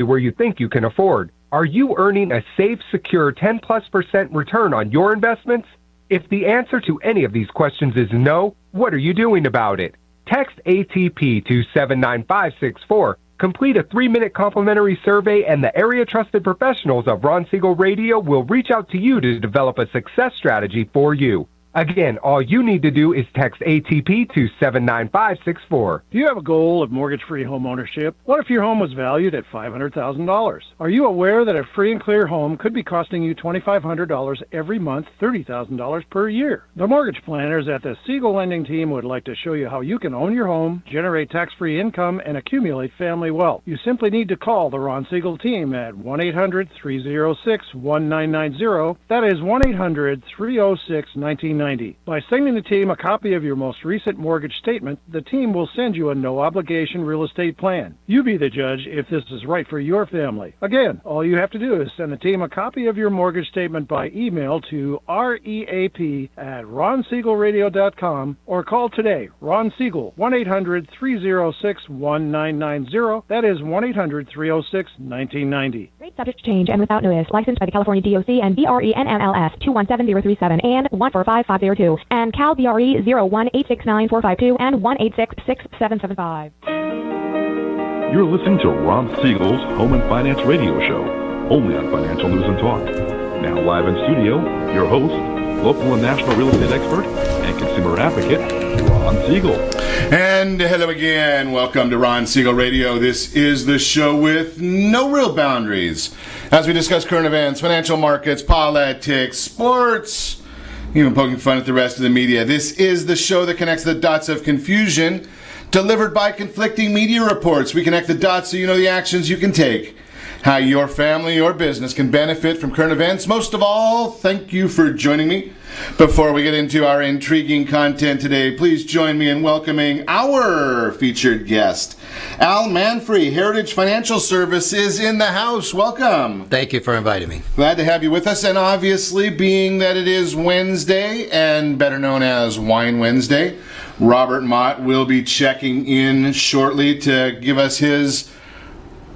where you think you can afford. Are you earning a safe, secure 10+% return on your investments? If the answer to any of these questions is no, what are you doing about it? Text ATP to 79564. Complete a 3-minute complimentary survey, and the area-trusted professionals of Ron Siegel Radio will reach out to you to develop a success strategy for you. Again, all you need to do is text ATP to 79564. Do you have a goal of mortgage-free home ownership? What if your home was valued at $500,000? Are you aware that a free and clear home could be costing you $2,500 every month, $30,000 per year? The mortgage planners at the Siegel Lending Team would like to show you how you can own your home, generate tax-free income, and accumulate family wealth. You simply need to call the Ron Siegel Team at 1-800-306-1990. That is 1-800-306-1990. By sending the team a copy of your most recent mortgage statement, the team will send you a no-obligation real estate plan. You be the judge if this is right for your family. Again, all you have to do is send the team a copy of your mortgage statement by email to reap@ronsiegelradio.com or call today. Ron Siegel, 1-800-306-1990. That is 1-800-306-1990. Rate subject to change and without notice. Licensed by the California DOC and BRENMLS 217037 and 145502 and Cal BRE 01869452 and 1866775. You're listening to Ron Siegel's Home and Finance Radio Show, only on Financial News and Talk. Now live in studio, your host, local and national real estate expert and consumer advocate, Ron Siegel. And hello again. Welcome to Ron Siegel Radio. This is the show with no real boundaries as we discuss current events, financial markets, politics, sports, even poking fun at the rest of the media. This is the show that connects the dots of confusion delivered by conflicting media reports. We connect the dots so you know the actions you can take, how your family or business can benefit from current events. Most of all, thank you for joining me. Before we get into our intriguing content today, please join me in welcoming our featured guest. Al Manfre, Heritage Financial Services in the house. Welcome. Thank you for inviting me. Glad to have you with us. And obviously, being that it is Wednesday, and better known as Wine Wednesday, Robert Mott will be checking in shortly to give us his...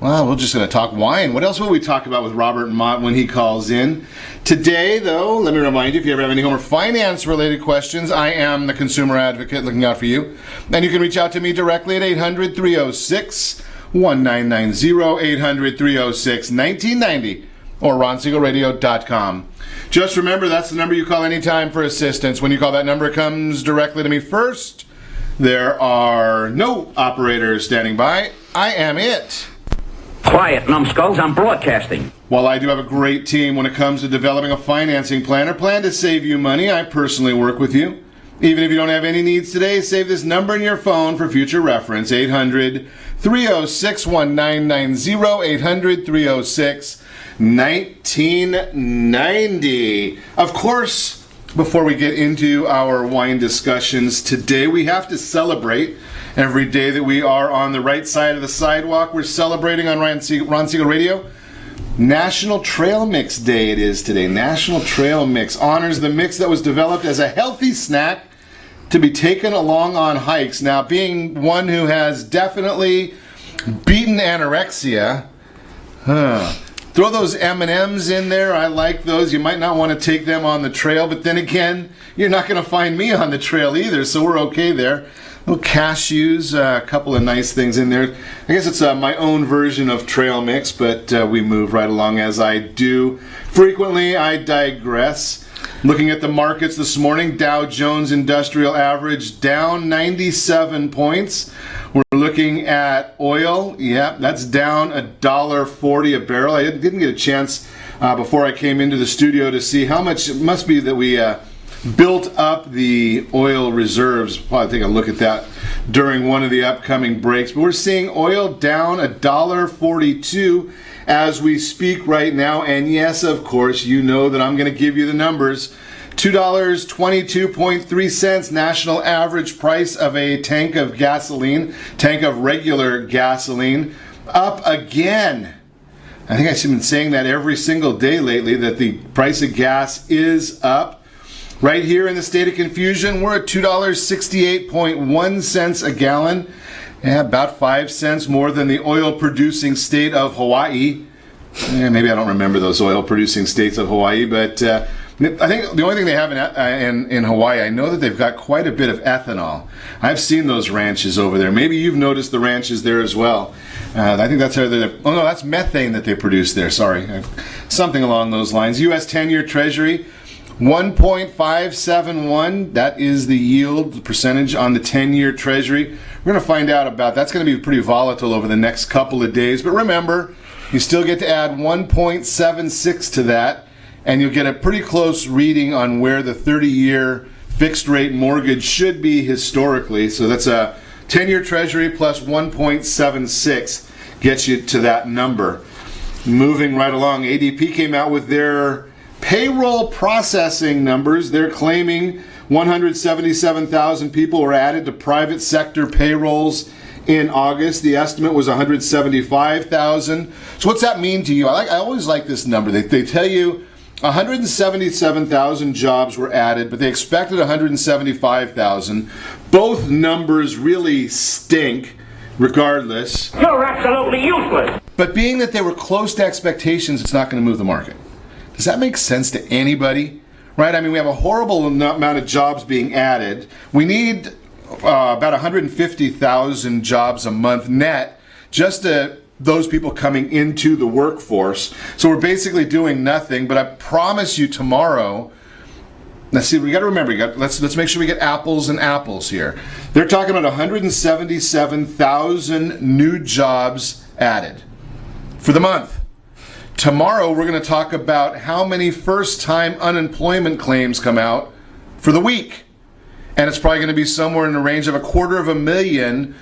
Well, we're just going to talk wine. What else will we talk about with Robert Mott when he calls in? Today, though, let me remind you, if you ever have any home or finance-related questions, I am the consumer advocate looking out for you. And you can reach out to me directly at 800-306-1990, 800-306-1990, or ronsiegelradio.com. Just remember, that's the number you call anytime for assistance. When you call that number, it comes directly to me first. There are no operators standing by. I am it. Quiet, numbskulls, I'm broadcasting. While I do have a great team when it comes to developing a financing plan or plan to save you money, I personally work with you. Even if you don't have any needs today, save this number in your phone for future reference, 800-306-1990, 800-306-1990. Of course, before we get into our wine discussions today, we have to celebrate. Every day that we are on the right side of the sidewalk, we're celebrating on Ron Siegel Radio. National Trail Mix Day it is today. National Trail Mix honors the mix that was developed as a healthy snack to be taken along on hikes. Now, being one who has definitely beaten anorexia, throw those M&Ms in there. I like those. You might not want to take them on the trail, but then again, you're not going to find me on the trail either, so we're okay there. Little cashews, a couple of nice things in there. I guess it's my own version of trail mix, but we move right along as I do. Frequently, I digress. Looking at the markets this morning, Dow Jones Industrial Average down 97 points. We're looking at oil. Yeah, that's down $1.40 a barrel. I didn't get a chance before I came into the studio to see how much it must be that we... built up the oil reserves. Probably take a look at that during one of the upcoming breaks. But we're seeing oil down $1.42 as we speak right now. And yes, of course, you know that I'm going to give you the numbers. $2.22.3 national average price of a tank of gasoline, tank of regular gasoline, up again. I think I've been saying that every single day lately, that the price of gas is up. Right here in the state of confusion, we're at $2.68.1 a gallon. Yeah, about 5 cents more than the oil-producing state of Hawaii. Maybe I don't remember those oil-producing states of Hawaii, but I think the only thing they have in Hawaii, I know that they've got quite a bit of ethanol. I've seen those ranches over there. Maybe you've noticed the ranches there as well. I think that's that's methane that they produce there. Sorry, something along those lines. U.S. 10-year Treasury, 1.571. That is the yield, the percentage on the 10-year Treasury. We're going to find out about that's going to be pretty volatile over the next couple of days. But remember, you still get to add 1.76 to that, and you'll get a pretty close reading on where the 30-year fixed-rate mortgage should be historically. So that's a 10-year Treasury plus 1.76 gets you to that number. Moving right along, ADP came out with their payroll processing numbers. They're claiming 177,000 people were added to private sector payrolls in August. The estimate was 175,000. So what's that mean to you? I always like this number. They tell you 177,000 jobs were added, but they expected 175,000. Both numbers really stink, regardless. You're absolutely useless. But being that they were close to expectations, it's not going to move the market. Does that make sense to anybody? Right? I mean, we have a horrible amount of jobs being added. We need about 150,000 jobs a month net just to those people coming into the workforce. So we're basically doing nothing, but I promise you tomorrow, let's see, we got to remember, let's make sure we get apples and apples here. They're talking about 177,000 new jobs added for the month. Tomorrow we're going to talk about how many first-time unemployment claims come out for the week. And it's probably going to be somewhere in the range of 250,000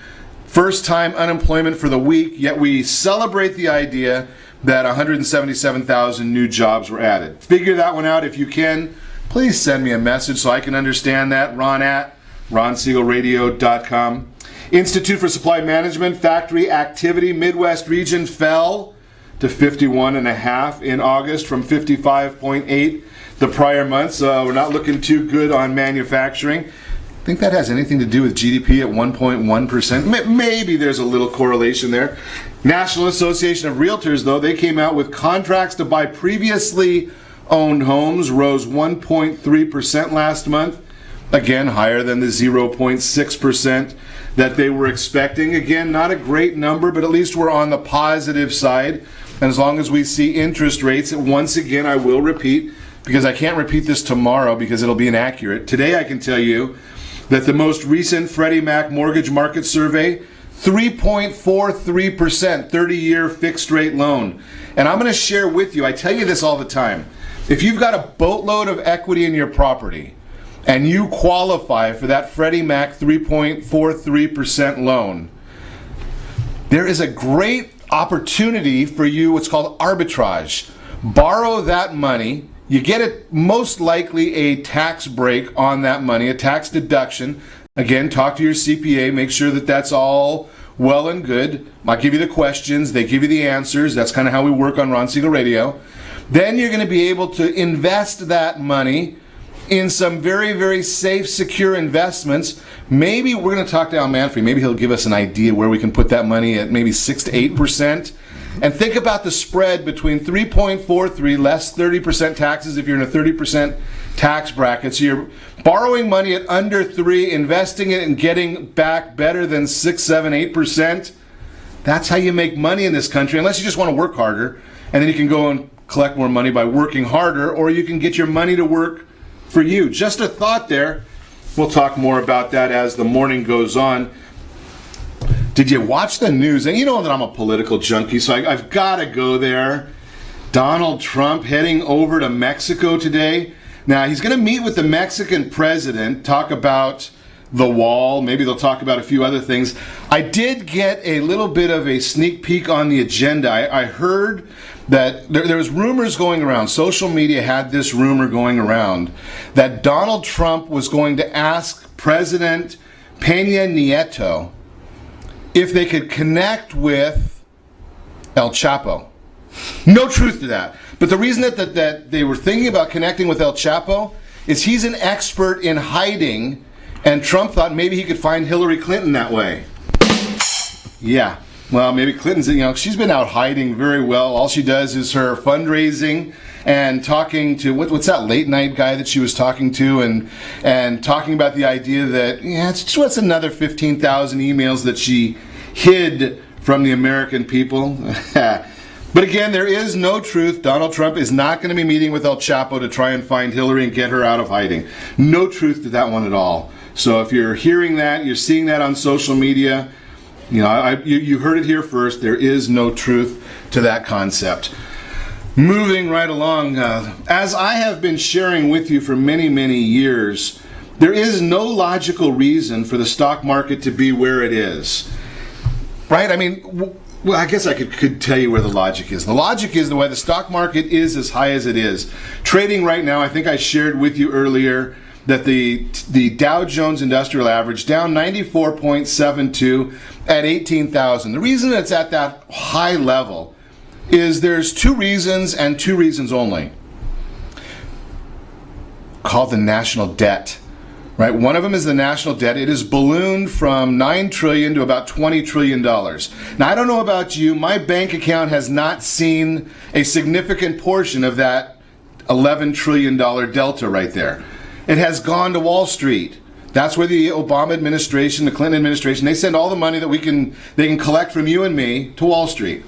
first-time unemployment for the week, yet we celebrate the idea that 177,000 new jobs were added. Figure that one out if you can. Please send me a message so I can understand that. Ron at ronsiegelradio.com. Institute for Supply Management, factory activity, Midwest region fell to 51.5 in August from 55.8 the prior month. So we're not looking too good on manufacturing. I think that has anything to do with GDP at 1.1%. Maybe there's a little correlation there. National Association of Realtors, though, they came out with contracts to buy previously owned homes rose 1.3% last month. Again, higher than the 0.6% that they were expecting. Again, not a great number, but at least we're on the positive side. And as long as we see interest rates, once again, I will repeat, because I can't repeat this tomorrow because it'll be inaccurate. Today I can tell you that the most recent Freddie Mac mortgage market survey, 3.43%, 30-year fixed rate loan. And I'm going to share with you, I tell you this all the time, if you've got a boatload of equity in your property and you qualify for that Freddie Mac 3.43% loan, there is a great opportunity for you, what's called arbitrage. Borrow that money. You get it most likely a tax break on that money, a tax deduction. Again, talk to your CPA, make sure that that's all well and good. I'll give you the questions, they give you the answers. That's kind of how we work on Ron Siegel Radio. Then you're going to be able to invest that money in some very, very safe, secure investments. Maybe we're going to talk to Al Manfre. Maybe he'll give us an idea where we can put that money at maybe 6 to 8%. And think about the spread between 3.43 less 30% taxes if you're in a 30% tax bracket. So you're borrowing money at under 3, investing it and getting back better than 6, 7, 8%. That's how you make money in this country, unless you just want to work harder. And then you can go and collect more money by working harder, or you can get your money to work for you. Just a thought there. We'll talk more about that as the morning goes on. Did you watch the news? And you know that I'm a political junkie, so I've got to go there. Donald Trump heading over to Mexico today. Now, he's going to meet with the Mexican president, talk about the wall. Maybe they'll talk about a few other things. I did get a little bit of a sneak peek on the agenda. I heard that there was rumors going around. Social media had this rumor going around that Donald Trump was going to ask President Peña Nieto if they could connect with El Chapo. No truth to that. But the reason that they were thinking about connecting with El Chapo is he's an expert in hiding, and Trump thought maybe he could find Hillary Clinton that way. Yeah. Well, maybe Clinton's, she's been out hiding very well. All she does is her fundraising and talking to, what's that late night guy that she was talking to, and talking about the idea that, it's what's another 15,000 emails that she hid from the American people. But again, there is no truth. Donald Trump is not going to be meeting with El Chapo to try and find Hillary and get her out of hiding. No truth to that one at all. So if you're hearing that, you're seeing that on social media, you heard it here first. There is no truth to that concept. Moving right along, as I have been sharing with you for many, many years, there is no logical reason for the stock market to be where it is. Right? I mean, well, I guess I could tell you where the logic is. The logic is the way the stock market is as high as it is. Trading right now, I think I shared with you earlier that the Dow Jones Industrial Average down 94.72 at 18,000. The reason it's at that high level is there's two reasons and two reasons only. Called the national debt. Right? One of them is the national debt. It has ballooned from $9 trillion to about $20 trillion. Now, I don't know about you. My bank account has not seen a significant portion of that $11 trillion delta right there. It has gone to Wall Street. That's where the Obama administration, the Clinton administration, they send all the money that they can collect from you and me to Wall Street.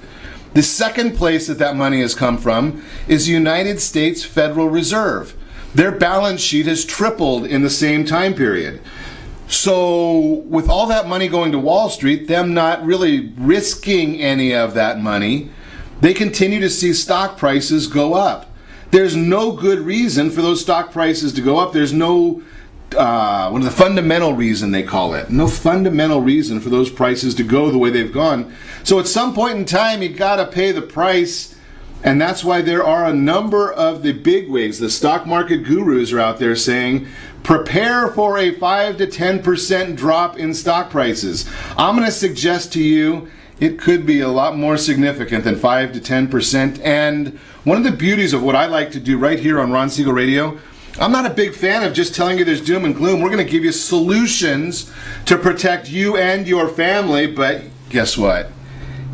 The second place that money has come from is the United States Federal Reserve. Their balance sheet has tripled in the same time period. So with all that money going to Wall Street, them not really risking any of that money, they continue to see stock prices go up. There's no good reason for those stock prices to go up. There's no, the fundamental reason they call it. No fundamental reason for those prices to go the way they've gone. So at some point in time, you got to pay the price. And that's why there are a number of the bigwigs, the stock market gurus are out there saying, prepare for a 5 to 10% drop in stock prices. I'm going to suggest to you it could be a lot more significant than 5 to 10%. And one of the beauties of what I like to do right here on Ron Siegel Radio, I'm not a big fan of just telling you there's doom and gloom. We're going to give you solutions to protect you and your family. But guess what?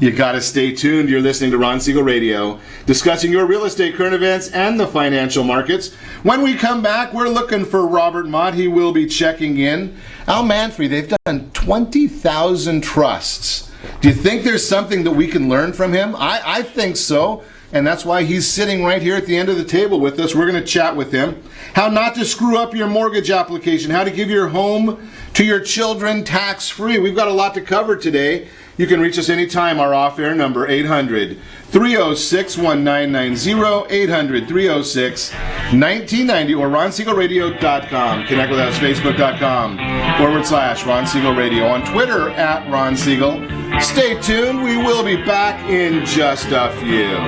You got to stay tuned. You're listening to Ron Siegel Radio, discussing your real estate, current events, and the financial markets. When we come back, we're looking for Robert Mott. He will be checking in. Al Manfre, they've done 20,000 trusts. Do you think there's something that we can learn from him? I think so, and that's why he's sitting right here at the end of the table with us. We're going to chat with him. How not to screw up your mortgage application, how to give your home to your children tax-free. We've got a lot to cover today. You can reach us anytime. Our off-air number, 800-306-1990, 800-306-1990, or RonSiegelRadio.com. Connect with us, Facebook.com/Ron Siegel Radio. On Twitter, @Ron Siegel. Stay tuned. We will be back in just a few.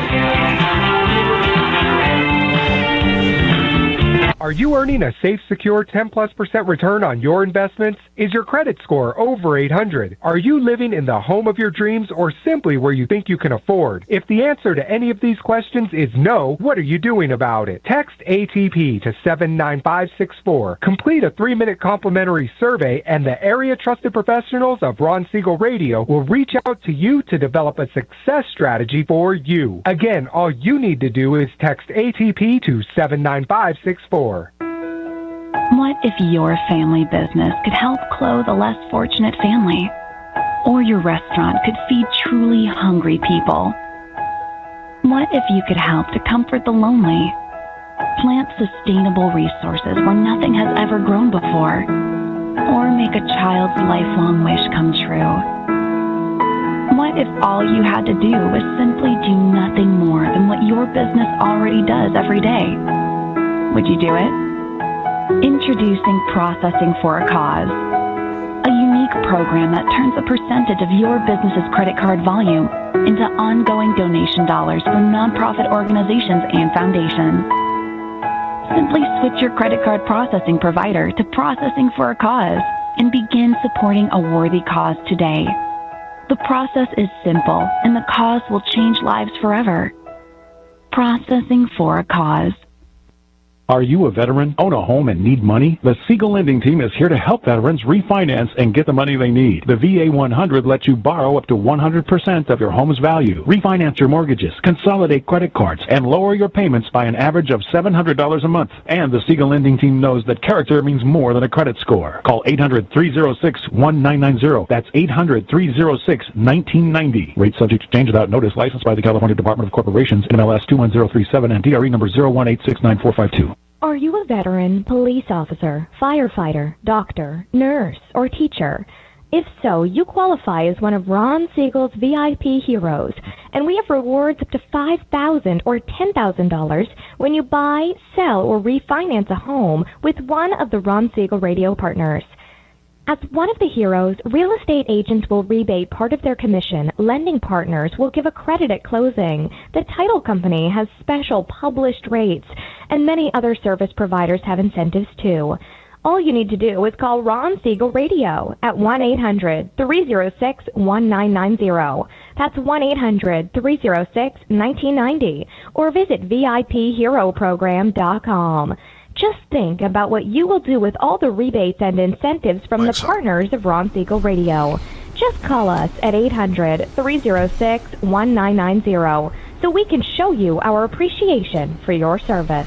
Are you earning a safe, secure 10+% return on your investments? Is your credit score over 800? Are you living in the home of your dreams or simply where you think you can afford? If the answer to any of these questions is no, what are you doing about it? Text ATP to 79564. Complete a 3-minute complimentary survey and the area trusted professionals of Ron Siegel Radio will reach out to you to develop a success strategy for you. Again, all you need to do is text ATP to 79564. What if your family business could help clothe a less fortunate family? Or your restaurant could feed truly hungry people? What if you could help to comfort the lonely? Plant sustainable resources where nothing has ever grown before? Or make a child's lifelong wish come true? What if all you had to do was simply do nothing more than what your business already does every day? Would you do it? Introducing Processing for a Cause, a unique program that turns a percentage of your business's credit card volume into ongoing donation dollars for nonprofit organizations and foundations. Simply switch your credit card processing provider to Processing for a Cause and begin supporting a worthy cause today. The process is simple, and the cause will change lives forever. Processing for a Cause. Are you a veteran, own a home, and need money? The Siegel lending team is here to help veterans refinance and get the money they need. The VA 100 lets you borrow up to 100% of your home's value, refinance your mortgages, consolidate credit cards, and lower your payments by an average of $700 a month. And the Siegel lending team knows that character means more than a credit score. Call 800-306-1990. That's 800-306-1990. Rate subject to change without notice. Licensed by the California Department of Corporations, NMLS 21037, and DRE number 018699452. Are you a veteran, police officer, firefighter, doctor, nurse, or teacher? If so, you qualify as one of Ron Siegel's VIP heroes, and we have rewards up to $5,000 or $10,000 when you buy, sell, or refinance a home with one of the Ron Siegel radio partners. As one of the heroes, real estate agents will rebate part of their commission. Lending partners will give a credit at closing. The title company has special published rates, and many other service providers have incentives too. All you need to do is call Ron Siegel Radio at 1-800-306-1990. That's 1-800-306-1990. Or visit VIPHeroProgram.com. Just think about what you will do with all the rebates and incentives from the partners of Ron Siegel Radio. Just call us at 800-306-1990 so we can show you our appreciation for your service.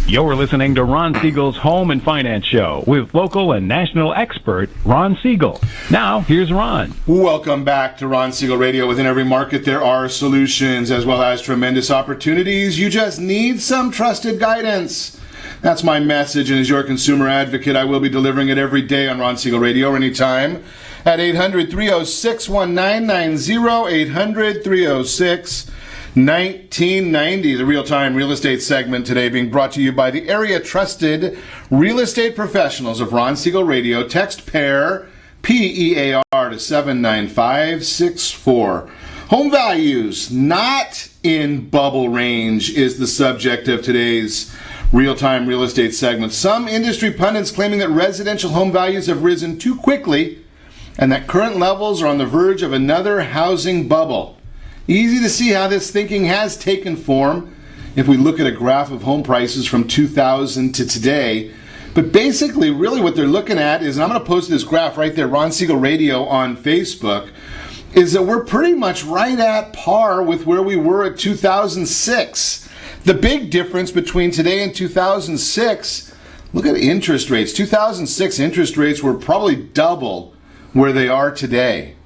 You're listening to Ron Siegel's Home and Finance Show with local and national expert Ron Siegel. Now, here's Ron. Welcome back to Ron Siegel Radio. Within every market, there are solutions as well as tremendous opportunities. You just need some trusted guidance. That's my message, and as your consumer advocate, I will be delivering it every day on Ron Siegel Radio or anytime at 800-306-1990, 800-306-1990. The real-time real estate segment today being brought to you by the area-trusted real estate professionals of Ron Siegel Radio. Text PAIR, P-E-A-R, to 79564. Home values not in bubble range is the subject of today's real-time real estate segment. Some industry pundits claiming that residential home values have risen too quickly and that current levels are on the verge of another housing bubble. Easy to see how this thinking has taken form if we look at a graph of home prices from 2000 to today. But basically, really what they're looking at is, and I'm going to post this graph right there, Ron Siegel Radio on Facebook, is that we're pretty much right at par with where we were at 2006. The big difference between today and 2006, look at interest rates. 2006 interest rates were probably double where they are today.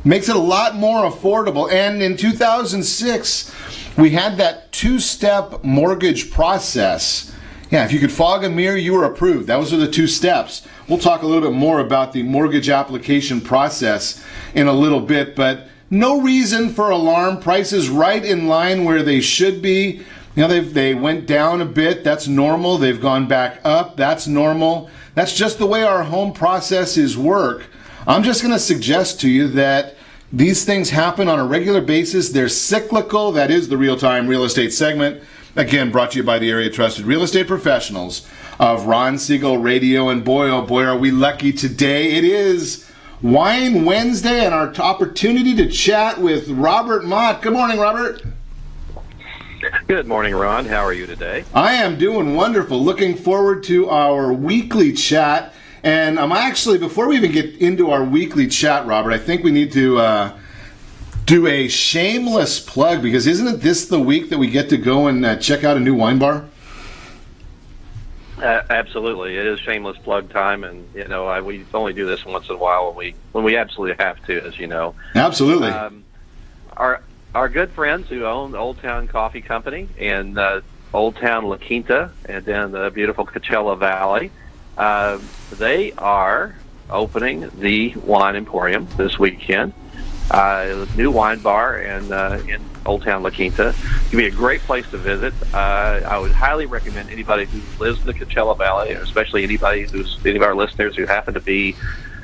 Makes it a lot more affordable. And in 2006, we had that two-step mortgage process. Yeah, if you could fog a mirror, you were approved. Those are the two steps. We'll talk a little bit more about the mortgage application process in a little bit, but no reason for alarm. Prices right in line where they should be. You know, they went down a bit. That's normal. They've gone back up. That's normal. That's just the way our home processes work. I'm just going to suggest to you that these things happen on a regular basis. They're cyclical. That is the real-time real estate segment. Again, brought to you by the area-trusted real estate professionals of Ron Siegel Radio. And boy, oh boy, are we lucky today. It is Wine Wednesday and our opportunity to chat with Robert Mott. Good morning, Robert. Good morning, Ron. How are you today? I am doing wonderful. Looking forward to our weekly chat. And I'm actually, before we even get into our weekly chat, Robert, I think we need to do a shameless plug, because isn't it this the week that we get to go and check out a new wine bar? Absolutely. It is shameless plug time, and you know, we only do this once in a while when we absolutely have to, as you know. Absolutely. Our good friends who own Old Town Coffee Company in Old Town La Quinta and in the beautiful Coachella Valley, they are opening the Wine Emporium this weekend. New wine bar in Old Town La Quinta. It'll be a great place to visit. I would highly recommend anybody who lives in the Coachella Valley, especially any of our listeners who happen to be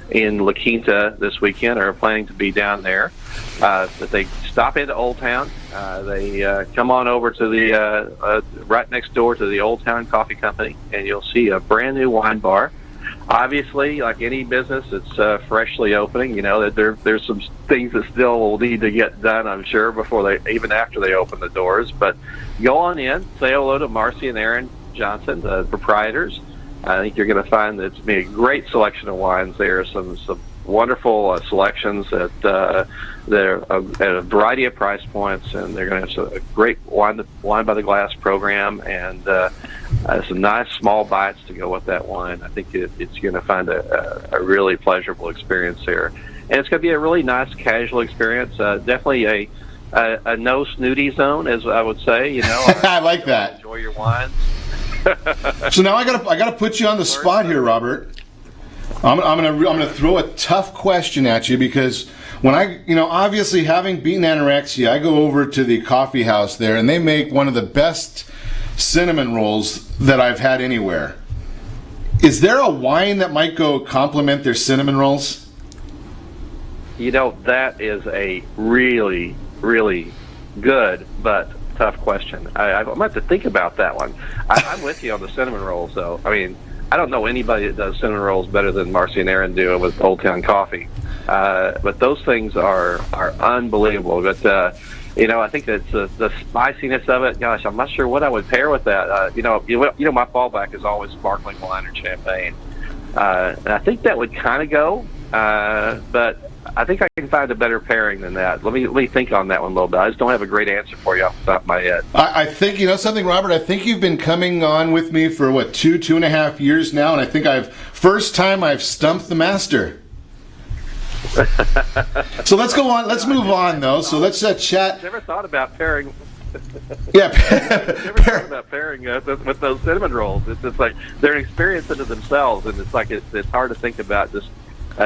in La Quinta this weekend or are planning to be down there, that they stop into Old Town. They come on over to the right next door to the Old Town Coffee Company, and you'll see a brand new wine bar. Obviously, like any business, it's freshly opening. You know, that there's some things that still will need to get done, I'm sure, even after they open the doors. But go on in, say hello to Marcy and Aaron, Johnson, the proprietors. I think you're going to find that it's be a great selection of wines there. Some wonderful selections at they're at a variety of price points, and they're going to have a great wine by the glass program, and some nice small bites to go with that wine. I think it's going to find a really pleasurable experience there, and it's going to be a really nice casual experience. Definitely a no snooty zone, as I would say. You know, I like that. Enjoy your wines. So now I gotta put you on the spot here, Robert. I'm gonna throw a tough question at you, because when obviously having beaten anorexia, I go over to the coffee house there, and they make one of the best cinnamon rolls that I've had anywhere. Is there a wine that might go complement their cinnamon rolls? You know, that is a really, really good but tough question. I'm going to have to think about that one. I'm with you on the cinnamon rolls, though. I mean, I don't know anybody that does cinnamon rolls better than Marcy and Aaron do with Old Town Coffee. But those things are unbelievable. But I think it's the spiciness of it. Gosh, I'm not sure what I would pair with that. My fallback is always sparkling wine or champagne, and I think that would kind of go. But I think I can find a better pairing than that. Let me think on that one a little bit. I just don't have a great answer for you off the top of my head. I think, something, Robert, I think you've been coming on with me for, 2.5 years now, and I think first time I've stumped the master. So let's go on. Let's move on, though. So let's chat. Never thought about pairing. Yeah. Never thought about pairing with those cinnamon rolls. It's like they're an experience into themselves, and it's like it's hard to think about just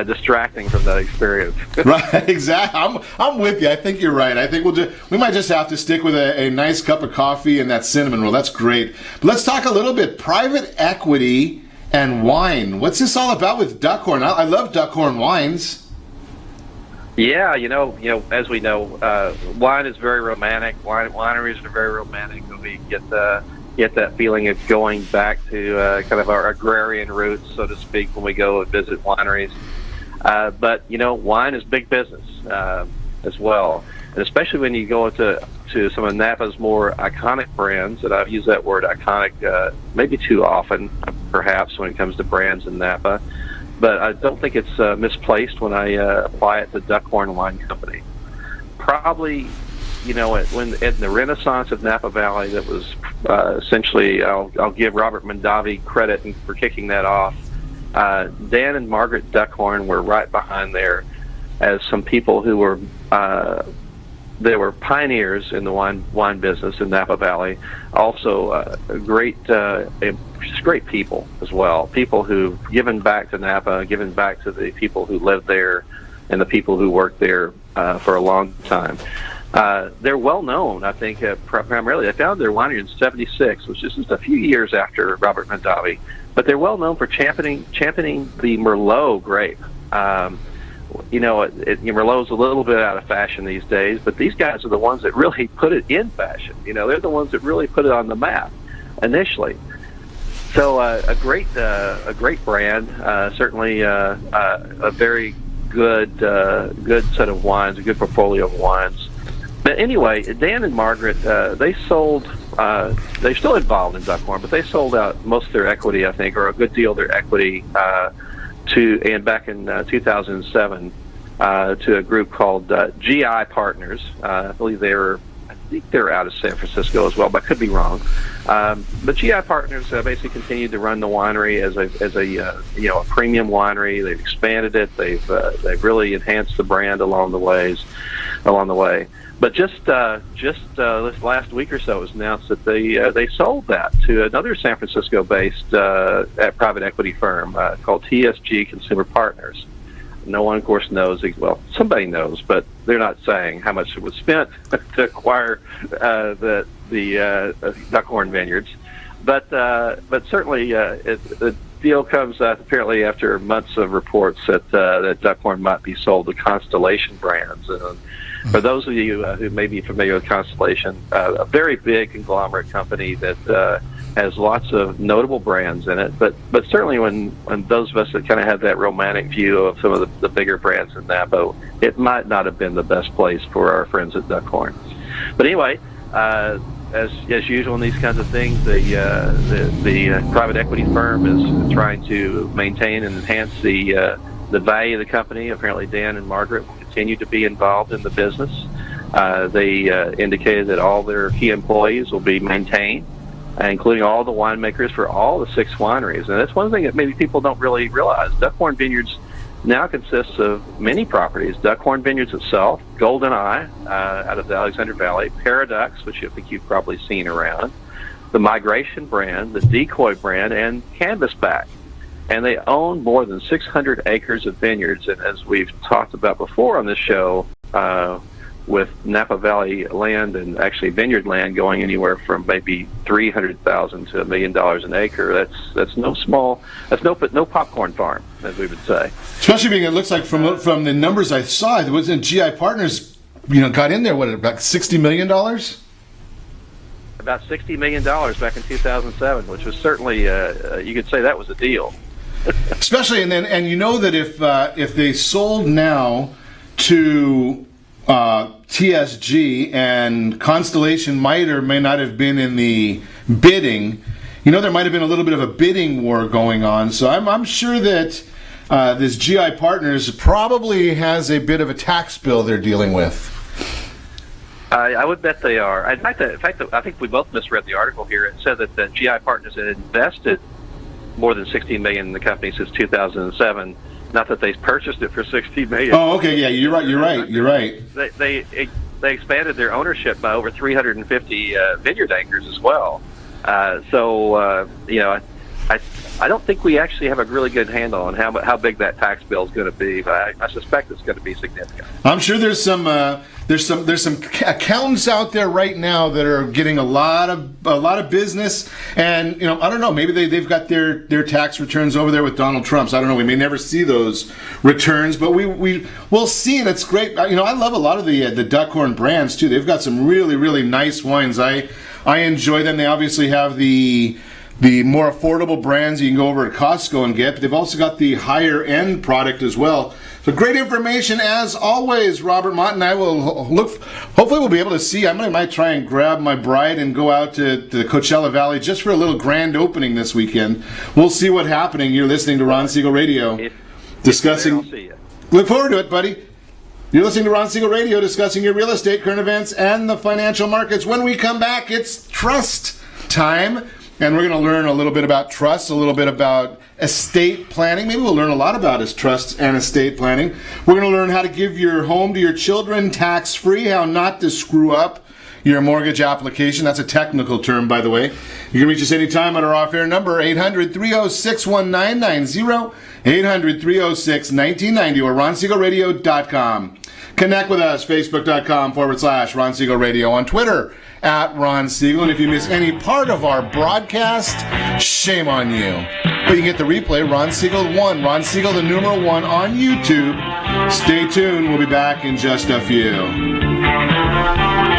distracting from that experience. Right, exactly. I'm with you. I think you're right. I think we might just have to stick with a nice cup of coffee and that cinnamon roll. That's great. But let's talk a little bit private equity and wine. What's this all about with Duckhorn? I love Duckhorn wines. Yeah, as we know, wine is very romantic. Wineries are very romantic. We get that feeling of going back to kind of our agrarian roots, so to speak, when we go and visit wineries. But wine is big business as well, and especially when you go to some of Napa's more iconic brands. And I've used that word iconic maybe too often, perhaps, when it comes to brands in Napa. But I don't think it's misplaced when I apply it to Duckhorn Wine Company. Probably, when in the Renaissance of Napa Valley, that was essentially, I'll give Robert Mondavi credit for kicking that off. Dan and Margaret Duckhorn were right behind there as some people who were they were pioneers in the wine business in Napa Valley. Also, just great people as well. People who've given back to Napa, given back to the people who lived there and the people who worked there for a long time. They're well known, I think, primarily. They founded their winery in '76, which is just a few years after Robert Mondavi. But they're well known for championing the Merlot grape. Merlot's a little bit out of fashion these days, but these guys are the ones that really put it in fashion. They're the ones that really put it on the map initially. So a great brand, certainly a very good set of wines, a good portfolio of wines. But anyway, Dan and Margaret, they sold. They're still involved in Duckhorn, but they sold out most of their equity, I think, or a good deal of their equity, back in 2007 to a group called GI Partners. I believe they're out of San Francisco as well, but I could be wrong. But GI Partners basically continued to run the winery as a premium winery. They've expanded it. They've really enhanced the brand along the way. But just this last week or so, it was announced that they sold that to another San Francisco-based private equity firm called TSG Consumer Partners. No one, of course, knows. Well, somebody knows, but they're not saying how much it was spent to acquire the Duckhorn vineyards. But certainly, the deal comes apparently after months of reports that Duckhorn might be sold to Constellation Brands. For those of you who may be familiar with Constellation, a very big conglomerate company that has lots of notable brands in it, but certainly when those of us that kind of have that romantic view of some of the bigger brands in Napa, it might not have been the best place for our friends at Duckhorn. But anyway, as usual in these kinds of things, the private equity firm is trying to maintain and enhance the value of the company. Apparently, Dan and Margaret will continue to be involved in the business. They indicated that all their key employees will be maintained, including all the winemakers for all the 6 wineries. And that's one thing that maybe people don't really realize. Duckhorn Vineyards now consists of many properties. Duckhorn Vineyards itself, Golden Eye out of the Alexander Valley, Paradox, which I think you've probably seen around, the Migration brand, the Decoy brand, and Canvasback. And they own more than 600 acres of vineyards. And as we've talked about before on this show, with Napa Valley land and actually vineyard land going anywhere from maybe $300,000 to $1 million an acre, that's no popcorn farm, as we would say. Especially being, it looks like from the numbers I saw, it wasn't GI Partners, got in there, about $60 million? About $60 million back in 2007, which was certainly, you could say that was a deal. Especially, and you know that if they sold now to TSG and Constellation might or may not have been in the bidding, there might have been a little bit of a bidding war going on. So I'm sure that this GI Partners probably has a bit of a tax bill they're dealing with. I would bet they are. In fact, I think we both misread the article here. It said that the GI Partners had invested more than $60 million in the company since 2007. Not that they purchased it for $60 million. Oh, okay, yeah, you're right. They expanded their ownership by over 350 vineyard acres as well. I don't think we actually have a really good handle on how big that tax bill is going to be, but I suspect it's going to be significant. I'm sure there's some accountants out there right now that are getting a lot of business, and I don't know, maybe they've got their tax returns over there with Donald Trump's. I don't know. We may never see those returns, but we'll see, and it's great. I love a lot of the Duckhorn brands too. They've got some really, really nice wines. I enjoy them. They obviously have the more affordable brands you can go over at Costco and get, but they've also got the higher end product as well. So great information as always, Robert. Mott and I will hopefully we'll be able to see. I might try and grab my bride and go out to the Coachella Valley just for a little grand opening this weekend. We'll see what's happening. You're listening to Ron Siegel Radio. Discussing. I'll see you. Look forward to it, buddy. You're listening to Ron Siegel Radio, discussing your real estate, current events, and the financial markets. When we come back, it's trust time. And we're going to learn a little bit about trust, a little bit about estate planning. Maybe we'll learn a lot about trust and estate planning. We're going to learn how to give your home to your children tax-free, how not to screw up your mortgage application. That's a technical term, by the way. You can reach us anytime on our off-air number, 800-306-1990, 800-306-1990, or RonSiegelRadio.com. Connect with us, Facebook.com/Ron Siegel Radio, on Twitter @Ron Siegel. And if you miss any part of our broadcast, shame on you. But you can get the replay, Ron Siegel 1, Ron Siegel the numeral 1 on YouTube. Stay tuned. We'll be back in just a few.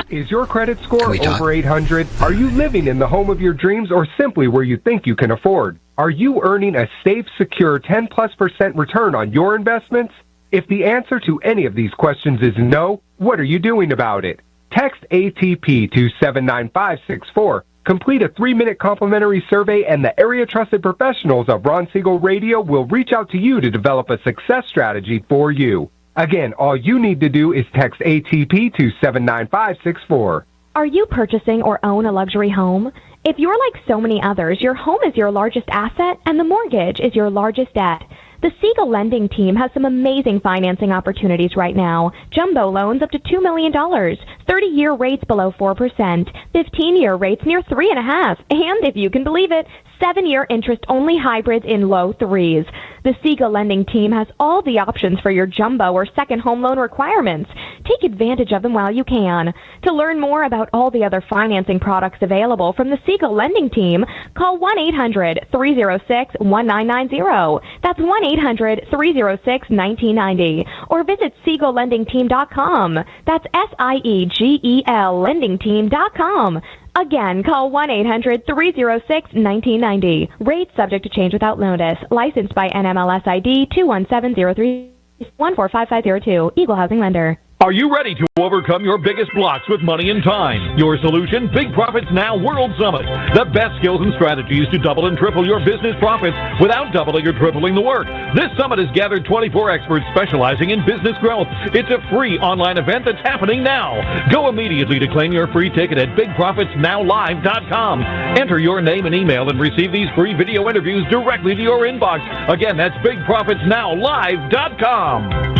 Is your credit score over 800? Are you living in the home of your dreams or simply where you think you can afford? Are you earning a safe, secure 10+% return on your investments? If the answer to any of these questions is no, what are you doing about it? Text ATP to 79564. Complete a 3-minute complimentary survey, and the area trusted professionals of Ron Siegel Radio will reach out to you to develop a success strategy for you. Again, all you need to do is text ATP to 79564. Are you purchasing or own a luxury home? If you're like so many others, your home is your largest asset and the mortgage is your largest debt. The Siegel lending team has some amazing financing opportunities right now. Jumbo loans up to $2 million, 30-year rates below 4%, 15-year rates near 3.5%, and if you can believe it, 7-year interest-only hybrids in low 3s. The Siegel lending team has all the options for your jumbo or second home loan requirements. Take advantage of them while you can. To learn more about all the other financing products available from the Siegel lending team, call 1-800-306-1990. That's 1-800-306-1990. Or visit SiegelLendingTeam.com. That's SIEGEL LendingTeam.com. Again, call 1-800-306-1990. Rates subject to change without notice. Licensed by NMLS ID 21703 145502. Equal Housing Lender. Are you ready to overcome your biggest blocks with money and time? Your solution, Big Profits Now World Summit. The best skills and strategies to double and triple your business profits without doubling or tripling the work. This summit has gathered 24 experts specializing in business growth. It's a free online event that's happening now. Go immediately to claim your free ticket at bigprofitsnowlive.com. Enter your name and email and receive these free video interviews directly to your inbox. Again, that's bigprofitsnowlive.com.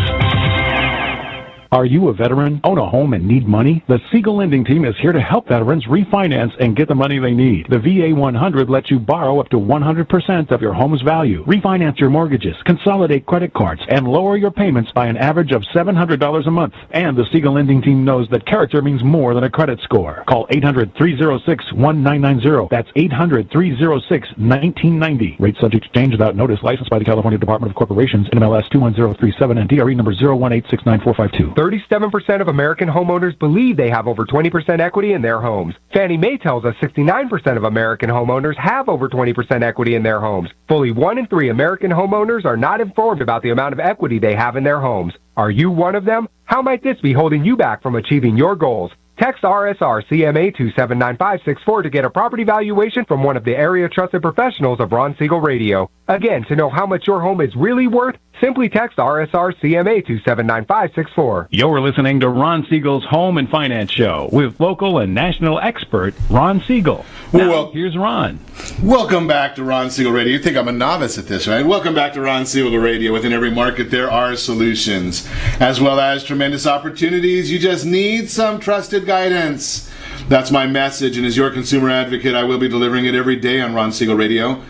Are you a veteran, own a home, and need money? The Siegel Lending Team is here to help veterans refinance and get the money they need. The VA 100 lets you borrow up to 100% of your home's value, refinance your mortgages, consolidate credit cards, and lower your payments by an average of $700 a month. And the Siegel Lending Team knows that character means more than a credit score. Call 800-306-1990. That's 800-306-1990. Rate subject to change without notice. Licensed by the California Department of Corporations, NMLS 21037, and DRE number 018694452. 37% of American homeowners believe they have over 20% equity in their homes. Fannie Mae tells us 69% of American homeowners have over 20% equity in their homes. Fully 1 in 3 American homeowners are not informed about the amount of equity they have in their homes. Are you one of them? How might this be holding you back from achieving your goals? Text RSR CMA to 79564 to get a property valuation from one of the area trusted professionals of Ron Siegel Radio. Again, to know how much your home is really worth, simply text RSR CMA to 79564. You're listening to Ron Siegel's Home and Finance Show with local and national expert Ron Siegel. Now, here's Ron. Welcome back to Ron Siegel Radio. You think I'm a novice at this, right? Welcome back to Ron Siegel Radio. Within every market, there are solutions, as well as tremendous opportunities. You just need some trusted guidance. That's my message, and as your consumer advocate, I will be delivering it every day on Ron Siegel Radio,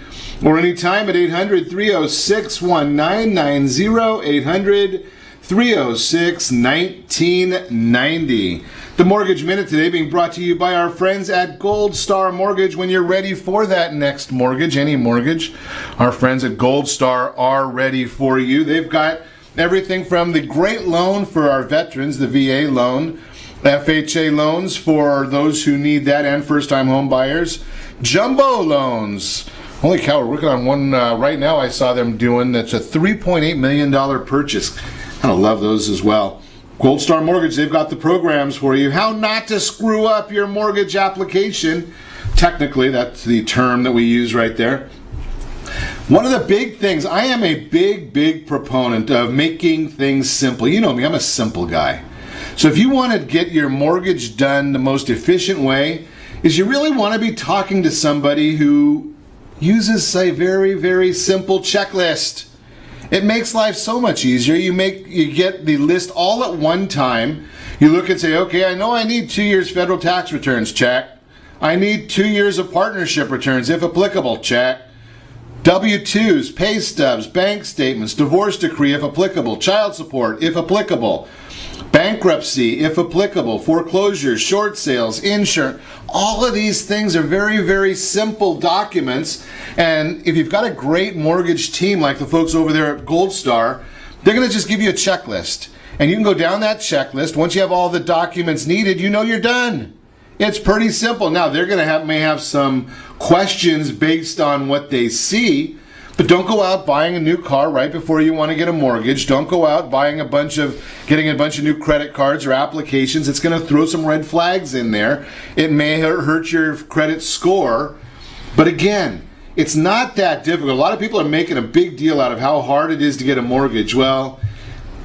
or anytime at 800-306-1990, 800-306-1990. The Mortgage Minute today being brought to you by our friends at Gold Star Mortgage. When you're ready for that next mortgage, any mortgage, our friends at Gold Star are ready for you. They've got everything from the great loan for our veterans, the VA loan, FHA loans for those who need that and first-time home buyers, jumbo loans. Holy cow, we're working on one right now I saw them doing. That's a $3.8 million purchase. I love those as well. Gold Star Mortgage, they've got the programs for you. How not to screw up your mortgage application. Technically, that's the term that we use right there. One of the big things, I am a big proponent of making things simple. You know me, I'm a simple guy. So if you want to get your mortgage done the most efficient way, is you really want to be talking to somebody who uses a very simple checklist. It makes life so much easier. You get the list all at one time. You look and say, okay, I know I need 2 years federal tax returns, check. I need 2 years of partnership returns, if applicable, check. W-2s, pay stubs, bank statements, divorce decree, if applicable, child support, if applicable, bankruptcy, if applicable, foreclosures, short sales, insurance. All of these things are very simple documents. And if you've got a great mortgage team like the folks over there at Gold Star, they're going to just give you a checklist. And you can go down that checklist. Once you have all the documents needed, you know you're done. It's pretty simple. Now, they're going to may have some questions based on what they see, but don't go out buying a new car right before you want to get a mortgage. Don't go out getting a bunch of new credit cards or applications. It's going to throw some red flags in there. It may hurt your credit score. But again, it's not that difficult. A lot of people are making a big deal out of how hard it is to get a mortgage. Well,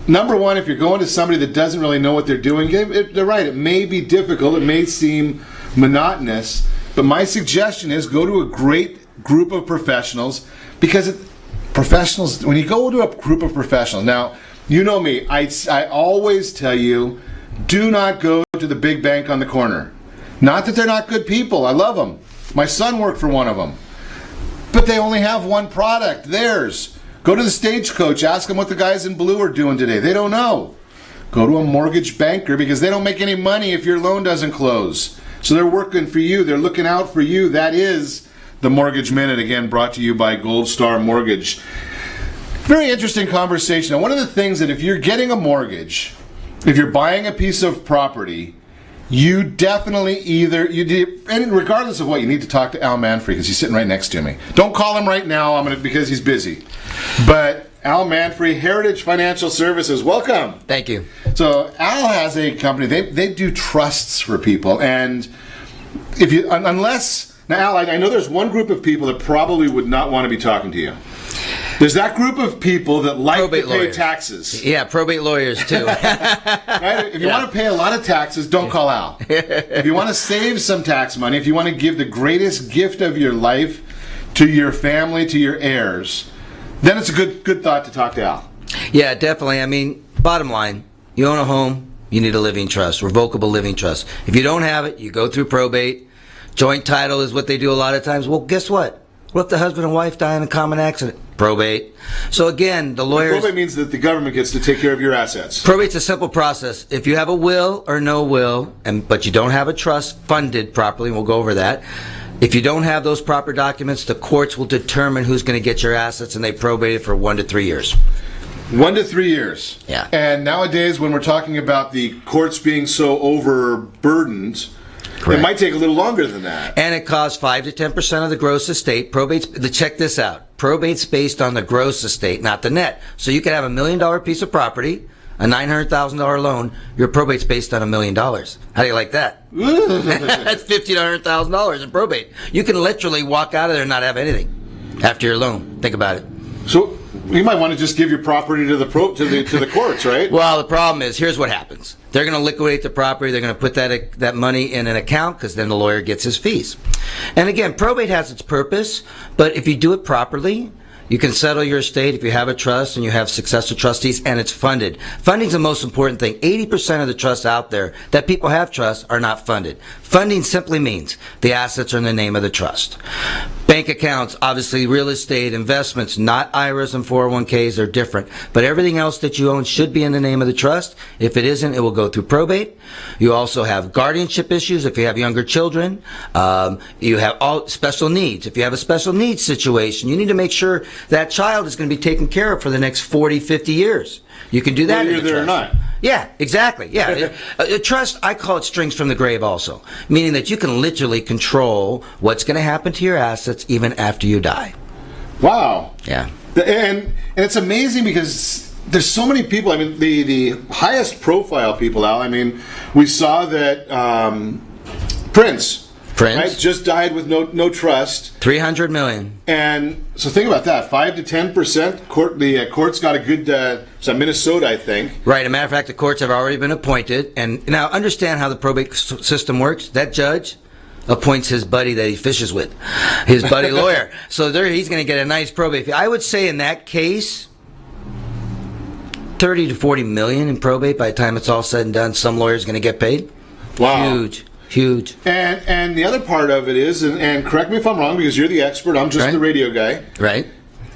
number one, if you're going to somebody that doesn't really know what they're doing, they're right. It may be difficult. It may seem monotonous. But my suggestion is go to a great group of professionals, because professionals, when you go to a group of professionals, now, you know me, I always tell you, do not go to the big bank on the corner. Not that they're not good people. I love them. My son worked for one of them. But they only have one product, theirs. Go to the Stagecoach, ask them what the guys in blue are doing today. They don't know. Go to a mortgage banker, because they don't make any money if your loan doesn't close. So they're working for you. They're looking out for you. That is the Mortgage Minute, again, brought to you by Gold Star Mortgage. Very interesting conversation. Now, one of the things that if you're getting a mortgage, if you're buying a piece of property, you definitely and regardless of what, you need to talk to Al Manfre, because he's sitting right next to me. Don't call him right now because he's busy. But Al Manfre, Heritage Financial Services. Welcome. Thank you. So Al has a company. They do trusts for people, and if you unless now Al, I know there's one group of people that probably would not want to be talking to you. There's that group of people that like probate to pay lawyers. Taxes. Yeah, probate lawyers too. Right? If you want to pay a lot of taxes, don't call Al. If you want to save some tax money, if you want to give the greatest gift of your life to your family, to your heirs, then it's a good thought to talk to Al. Yeah, definitely. I mean, bottom line, you own a home, you need a living trust, revocable living trust. If you don't have it, you go through probate. Joint title is what they do a lot of times. Well, guess what? What if the husband and wife die in a common accident? Probate. So again, the lawyers... Probate means that the government gets to take care of your assets. Probate's a simple process. If you have a will or no will, but you don't have a trust funded properly, and we'll go over that, if you don't have those proper documents, the courts will determine who's going to get your assets, and they probate it for 1 to 3 years. 1 to 3 years. Yeah. And nowadays, when we're talking about the courts being so overburdened... Correct. It might take a little longer than that. And it costs 5 to 10% of the gross estate. Check this out. Probate's based on the gross estate, not the net. So you could have $1 million piece of property, a $900,000 loan. Your probate's based on $1 million. How do you like that? That's $1,500,000 in probate. You can literally walk out of there and not have anything after your loan. Think about it. So you might want to just give your property to the courts, right? Well, the problem is, here's what happens. They're going to liquidate the property. They're going to put that money in an account because then the lawyer gets his fees. And again, probate has its purpose, but if you do it properly, you can settle your estate if you have a trust and you have successor trustees and it's funded. Funding's the most important thing. 80% of the trusts out there that people have trusts are not funded. Funding simply means the assets are in the name of the trust. Bank accounts, obviously real estate, investments, not IRAs and 401ks, they're different. But everything else that you own should be in the name of the trust. If it isn't, it will go through probate. You also have guardianship issues if you have younger children. You have all special needs. If you have a special needs situation, you need to make sure that child is going to be taken care of for the next 40, 50 years. You can do that. Whether you're there or not. Yeah, exactly. Yeah. A trust, I call it strings from the grave also, meaning that you can literally control what's going to happen to your assets even after you die. Wow. Yeah. And it's amazing because there's so many people. I mean, the highest profile people, Al, I mean, we saw that Prince. Right, just died with no trust. $300 million. And so think about that. 5 to 10%. The court's got a good. It's Minnesota, I think. Right. As a matter of fact, the courts have already been appointed. And now understand how the probate system works. That judge appoints his buddy that he fishes with, his buddy lawyer. So he's going to get a nice probate fee. I would say in that case, 30 to 40 million in probate by the time it's all said and done. Some lawyer's going to get paid. Wow. Huge. And the other part of it is, and correct me if I'm wrong because you're the expert, I'm just the radio guy. Right.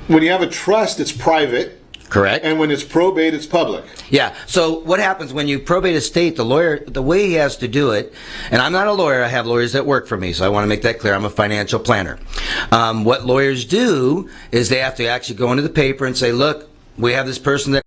When you have a trust, it's private. Correct. And when it's probate, it's public. Yeah. So what happens when you probate a state, the lawyer, the way he has to do it, and I'm not a lawyer, I have lawyers that work for me, so I want to make that clear. I'm a financial planner. What lawyers do is they have to actually go into the paper and say, look, we have this person that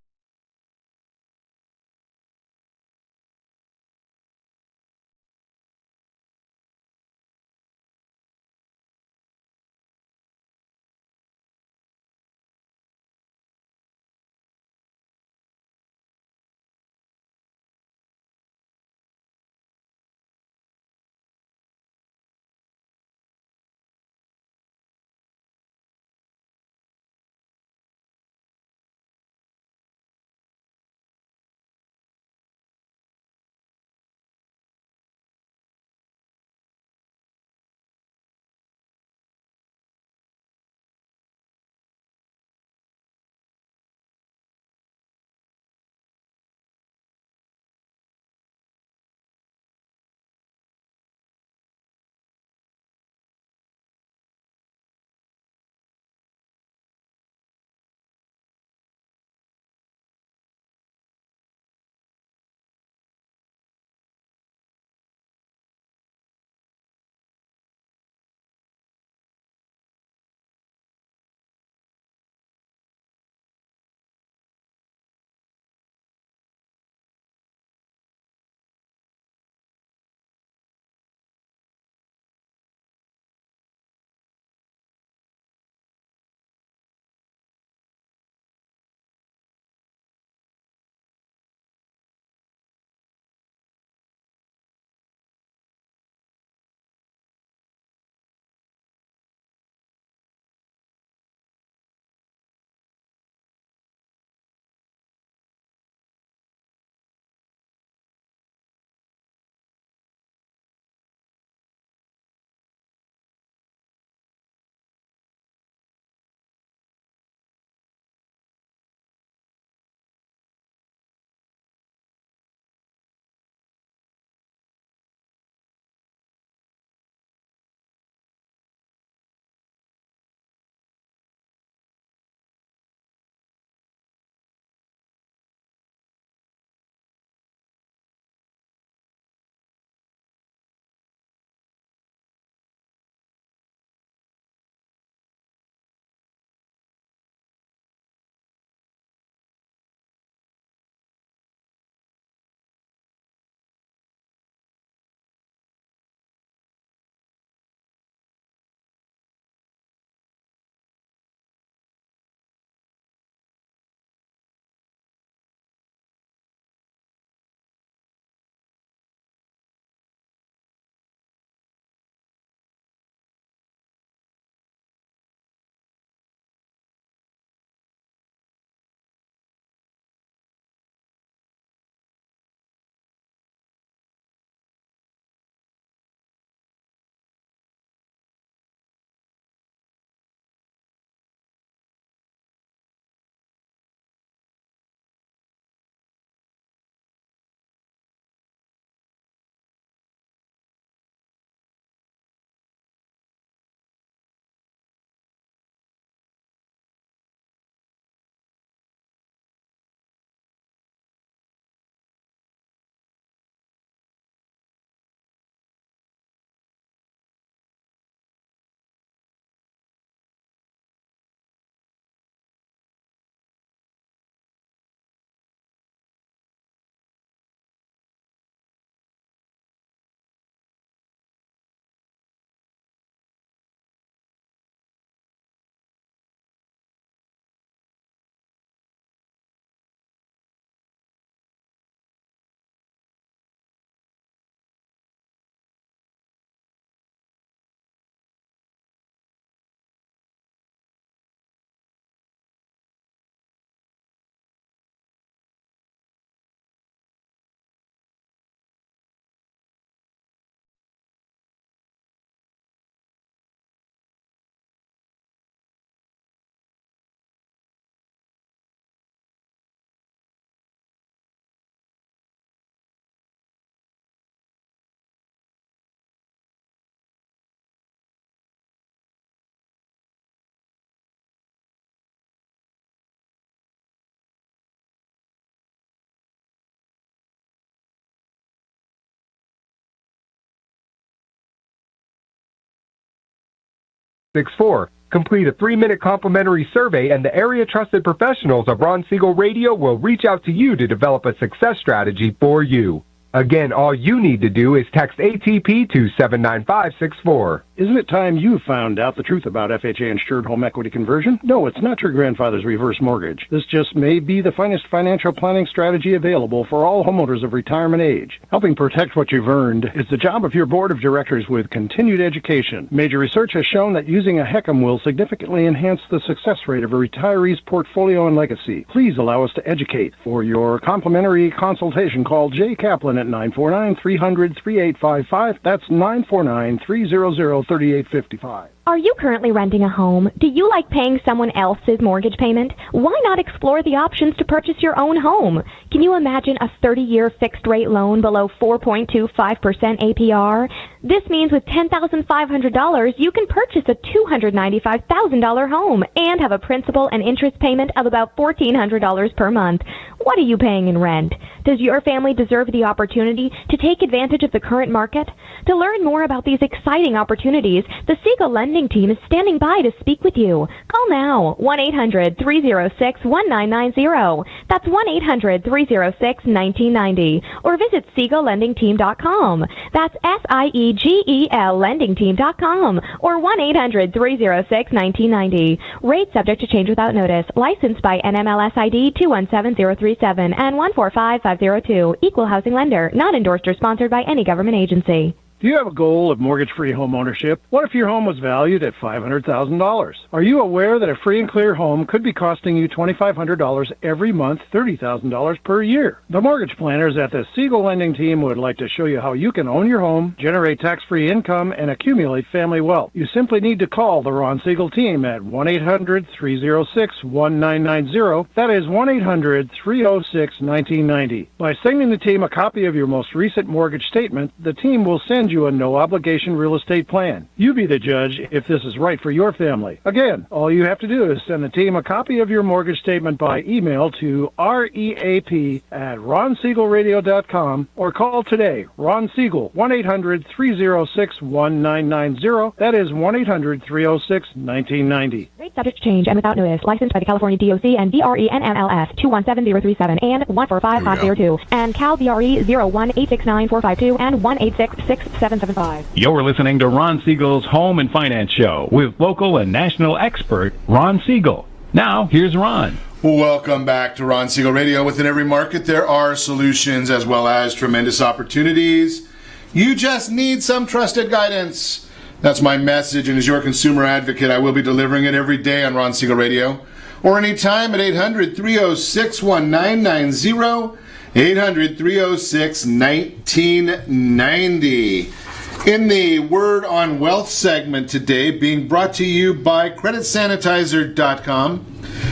800-306-1964. Complete a 3-minute complimentary survey, and the area-trusted professionals of Ron Siegel Radio will reach out to you to develop a success strategy for you. Again, all you need to do is text ATP to 79564. Isn't it time you found out the truth about FHA insured home equity conversion? No, it's not your grandfather's reverse mortgage. This just may be the finest financial planning strategy available for all homeowners of retirement age. Helping protect what you've earned is the job of your board of directors with continued education. Major research has shown that using a HECM will significantly enhance the success rate of a retiree's portfolio and legacy. Please allow us to educate. For your complimentary consultation, call Jay Kaplan at 949-300-3855. That's 949-300-3855. Are you currently renting a home? Do you like paying someone else's mortgage payment? Why not explore the options to purchase your own home? Can you imagine a 30-year fixed-rate loan below 4.25% APR? This means with $10,500, you can purchase a $295,000 home and have a principal and interest payment of about $1,400 per month. What are you paying in rent? Does your family deserve the opportunity to take advantage of the current market? To learn more about these exciting opportunities, the Siegel Lending Team is standing by to speak with you. Call now, 1-800-306-1990. That's 1-800-306-1990. Or visit SiegelLendingTeam.com. That's SIEGEL LendingTeam.com. Or 1-800-306-1990. Rate subject to change without notice. Licensed by NMLS ID 217037 and 145502. Equal housing lender. Not endorsed or sponsored by any government agency. Do you have a goal of mortgage-free home ownership? What if your home was valued at $500,000? Are you aware that a free and clear home could be costing you $2,500 every month, $30,000 per year? The mortgage planners at the Siegel Lending Team would like to show you how you can own your home, generate tax-free income, and accumulate family wealth. You simply need to call the Ron Siegel Team at 1-800-306-1990. That is 1-800-306-1990. By sending the team a copy of your most recent mortgage statement, the team will send you a no-obligation real estate plan. You be the judge if this is right for your family. Again, all you have to do is send the team a copy of your mortgage statement by email to reap@ronsiegelradio.com or call today. Ron Siegel, 1-800-306-1990. That is 1-800-306-1990. Rate subject to change and without notice. Licensed by the California DOC and BRE NMLS 217037 and 145502 and Cal BRE 0186945 and 1866775. You're listening to Ron Siegel's Home and Finance Show with local and national expert Ron Siegel. Now, here's Ron. Welcome back to Ron Siegel Radio. Within every market, there are solutions as well as tremendous opportunities. You just need some trusted guidance. That's my message, and as your consumer advocate, I will be delivering it every day on Ron Siegel Radio or anytime at 800-306-1990. 800-306-1990. In the Word on Wealth segment today, being brought to you by CreditSanitizer.com.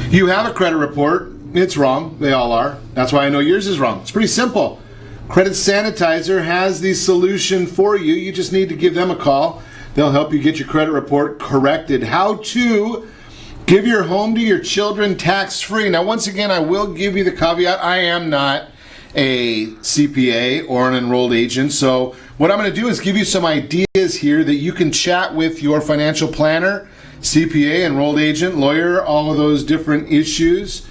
You have a credit report. It's wrong. They all are. That's why I know yours is wrong. It's pretty simple. Credit Sanitizer has the solution for you. You just need to give them a call. They'll help you get your credit report corrected. How to give your home to your children tax-free. Now, once again, I will give you the caveat. I am not a CPA or an enrolled agent. So what I'm going to do is give you some ideas here that you can chat with your financial planner, CPA, enrolled agent, lawyer, all of those different issues.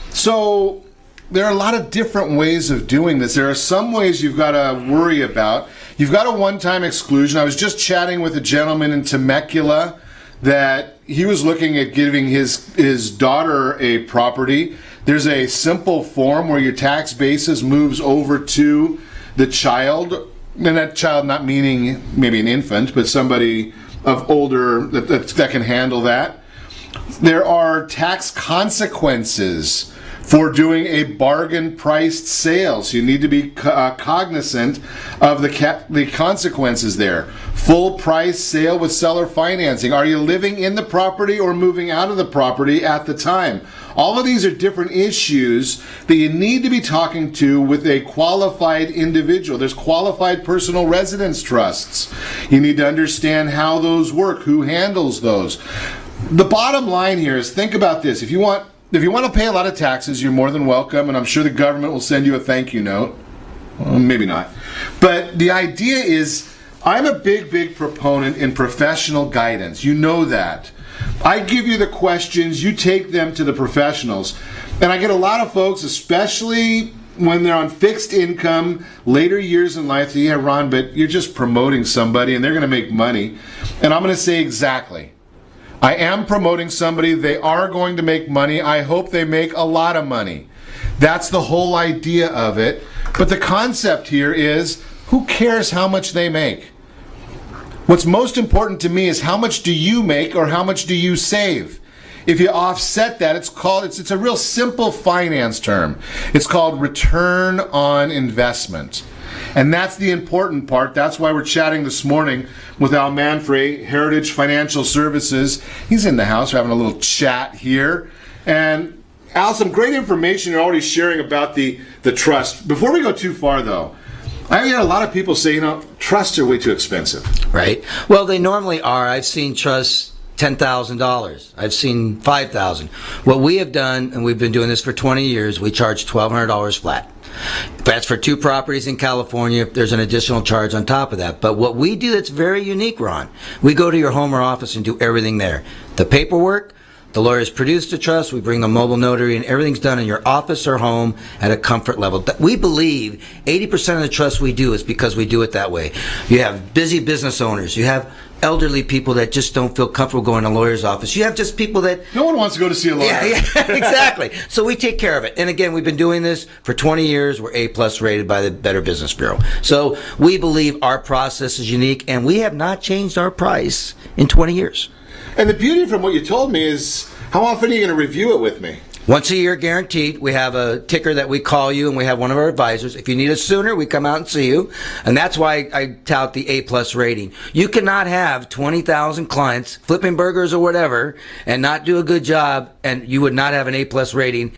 So there are a lot of different ways of doing this. There are some ways you've got to worry about. You've got a one-time exclusion. I was just chatting with a gentleman in Temecula that he was looking at giving his daughter a property. There's a simple form where your tax basis moves over to the child, and that child not meaning maybe an infant, but somebody of older that can handle that. There are tax consequences for doing a bargain priced sale, so you need to be cognizant of the consequences there. Full price sale with seller financing. Are you living in the property or moving out of the property at the time? All of these are different issues that you need to be talking to with a qualified individual. There's qualified personal residence trusts. You need to understand how those work, who handles those. The bottom line here is, think about this. If you want to pay a lot of taxes, you're more than welcome, and I'm sure the government will send you a thank you note. Well, maybe not. But the idea is, I'm a big proponent in professional guidance. You know that. I give you the questions, you take them to the professionals. And I get a lot of folks, especially when they're on fixed income, later years in life, yeah, Ron, but you're just promoting somebody and they're going to make money. And I'm going to say exactly. I am promoting somebody. They are going to make money. I hope they make a lot of money. That's the whole idea of it. But the concept here is, who cares how much they make? What's most important to me is how much do you make or how much do you save? If you offset that, it's a real simple finance term. It's called return on investment. And that's the important part. That's why we're chatting this morning with Al Manfre, Heritage Financial Services. He's in the house. We're having a little chat here. And Al, some great information you're already sharing about the trust. Before we go too far, though, I hear a lot of people say, trusts are way too expensive. Right. Well, they normally are. I've seen trusts $10,000. I've seen $5,000. What we have done, and we've been doing this for 20 years, we charge $1,200 flat. That's for 2 properties in California. There's an additional charge on top of that. But what we do that's very unique, Ron, we go to your home or office and do everything there. The paperwork, the lawyers produce the trust, we bring the mobile notary, and everything's done in your office or home at a comfort level. We believe 80% of the trust we do is because we do it that way. You have busy business owners. You have elderly people that just don't feel comfortable going to a lawyer's office. You have just people that... No one wants to go to see a lawyer. Yeah, exactly. So we take care of it. And again, we've been doing this for 20 years. We're A+ rated by the Better Business Bureau. So we believe our process is unique, and we have not changed our price in 20 years. And the beauty from what you told me is, how often are you going to review it with me? Once a year, guaranteed. We have a ticker that we call you, and we have one of our advisors. If you need us sooner, we come out and see you. And that's why I tout the A+ rating. You cannot have 20,000 clients flipping burgers or whatever and not do a good job, and you would not have an A+ rating.